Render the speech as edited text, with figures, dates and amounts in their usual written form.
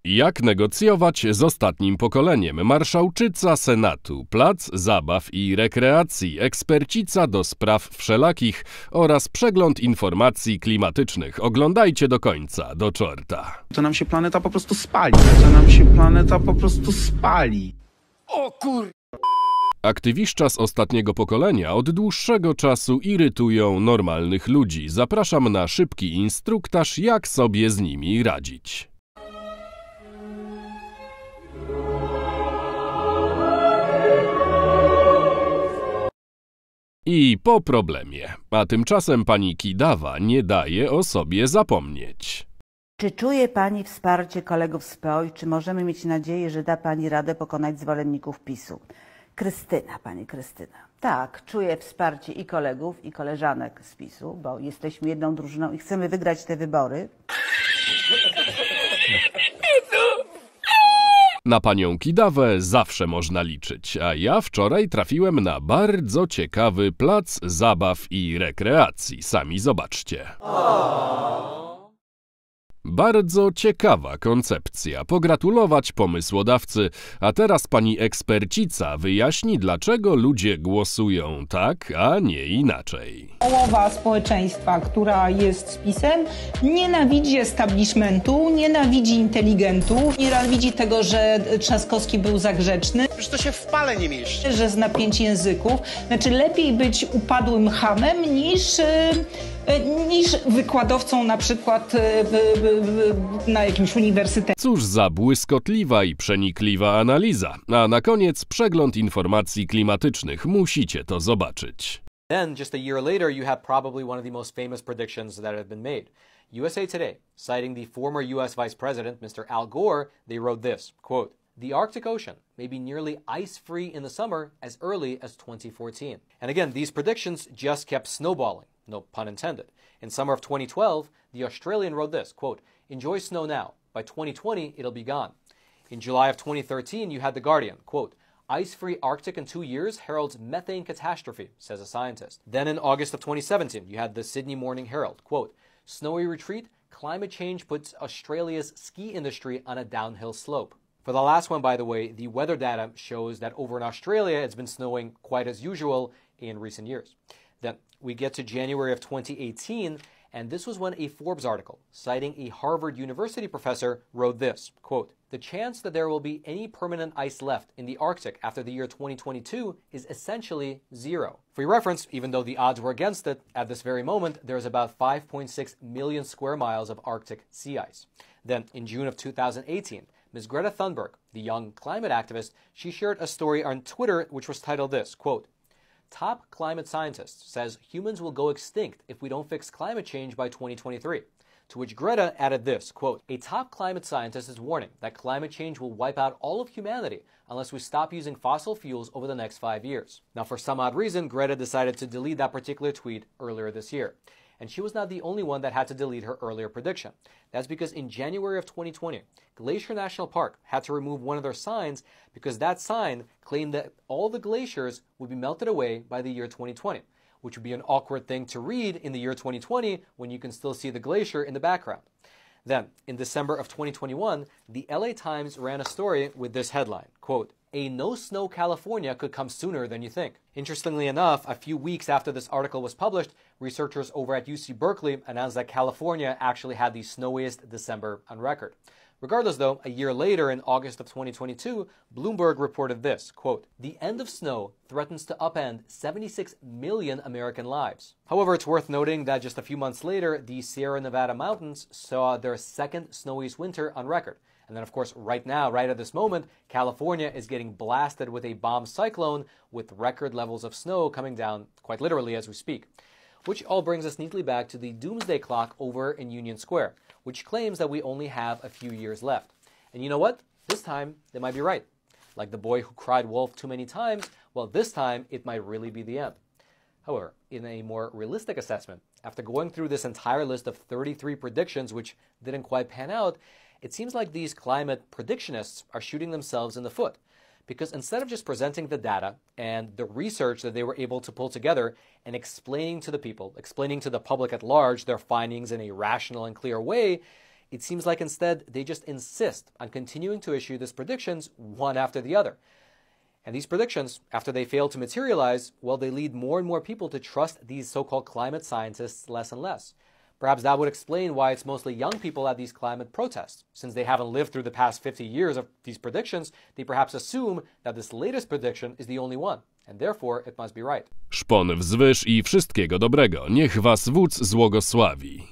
Jak negocjować z ostatnim pokoleniem? Marszałczyca, senatu, plac, zabaw i rekreacji, ekspercica do spraw wszelakich oraz przegląd informacji klimatycznych. Oglądajcie do końca, do czorta. To nam się planeta po prostu spali. To nam się planeta po prostu spali. O kur... Aktywiszcza z ostatniego pokolenia od dłuższego czasu irytują normalnych ludzi. Zapraszam na szybki instruktaż, jak sobie z nimi radzić. I po problemie. A tymczasem pani Kidawa nie daje o sobie zapomnieć. Czy czuje pani wsparcie kolegów z PO i czy możemy mieć nadzieję, że da pani radę pokonać zwolenników PiS-u? Krystyna, pani Krystyna. Tak, czuję wsparcie i kolegów, i koleżanek z PiS-u, bo jesteśmy jedną drużyną i chcemy wygrać te wybory. Na panią Kidawę zawsze można liczyć, a ja wczoraj trafiłem na bardzo ciekawy plac zabaw i rekreacji. Sami zobaczcie. Bardzo ciekawa koncepcja. Pogratulować pomysłodawcy. A teraz pani Ekspercica wyjaśni, dlaczego ludzie głosują tak, a nie inaczej. Połowa społeczeństwa, która jest z PiS-em, nienawidzi establishmentu, nienawidzi inteligentów, nienawidzi tego, że Trzaskowski był za grzeczny. Przecież to się w pale nie mieści. Że zna 5 języków. Znaczy lepiej być upadłym chamem niż wykładowcą na przykład na jakimś uniwersytecie. Cóż za błyskotliwa i przenikliwa analiza. A na koniec przegląd informacji klimatycznych. Musicie to zobaczyć. Then, just a year later, you have probably one of the most famous predictions that have been made. USA Today, citing the former US Vice President, Mr. Al Gore, they wrote this, quote, "The Arctic Ocean may be nearly ice-free in the summer as early as 2014. And again, these predictions just kept snowballing, no pun intended. In summer of 2012, the Australian wrote this, quote, "Enjoy snow now. By 2020, it'll be gone." In July of 2013, you had The Guardian, quote, "Ice-free Arctic in 2 years heralds methane catastrophe, says a scientist." Then in August of 2017, you had the Sydney Morning Herald, quote, "Snowy retreat, climate change puts Australia's ski industry on a downhill slope." For the last one, by the way, the weather data shows that over in Australia, it's been snowing quite as usual in recent years. Then we get to January of 2018, and this was when a Forbes article, citing a Harvard University professor, wrote this, quote, "The chance that there will be any permanent ice left in the Arctic after the year 2022 is essentially zero." For your reference, even though the odds were against it, at this very moment, there's about 5.6 million square miles of Arctic sea ice. Then, in June of 2018, Ms. Greta Thunberg, the young climate activist, she shared a story on Twitter which was titled this, quote, "Top climate scientist says humans will go extinct if we don't fix climate change by 2023. To which Greta added this, quote, "A top climate scientist is warning that climate change will wipe out all of humanity unless we stop using fossil fuels over the next 5 years. Now, for some odd reason, Greta decided to delete that particular tweet earlier this year. And she was not the only one that had to delete her earlier prediction. That's because in January of 2020, Glacier National Park had to remove one of their signs because that sign claimed that all the glaciers would be melted away by the year 2020, which would be an awkward thing to read in the year 2020 when you can still see the glacier in the background. Then, in December of 2021, the LA Times ran a story with this headline, quote, "A no-snow California could come sooner than you think." Interestingly enough, a few weeks after this article was published, researchers over at UC Berkeley announced that California actually had the snowiest December on record. Regardless, though, a year later, in August of 2022, Bloomberg reported this, quote, "The end of snow threatens to upend 76 million American lives." However, it's worth noting that just a few months later, the Sierra Nevada mountains saw their second snowiest winter on record. And then, of course, right now, right at this moment, California is getting blasted with a bomb cyclone with record levels of snow coming down quite literally as we speak. Which all brings us neatly back to the doomsday clock over in Union Square, which claims that we only have a few years left. And you know what? This time, they might be right. Like the boy who cried wolf too many times, well, this time, it might really be the end. However, in a more realistic assessment, after going through this entire list of 33 predictions which didn't quite pan out, it seems like these climate predictionists are shooting themselves in the foot. Because instead of just presenting the data and the research that they were able to pull together and explaining to the people, explaining to the public at large their findings in a rational and clear way, It seems like instead they just insist on continuing to issue these predictions one after the other. And these predictions, after they fail to materialize, well, they lead more and more people to trust these so-called climate scientists less and less. Perhaps that would explain why it's mostly young people at these climate protests. Since they haven't lived through the past 50 years of these predictions, they perhaps assume that this latest prediction is the only one, and therefore it must be right. Szpon wzwyż i wszystkiego dobrego. Niech was wódz złogosławi.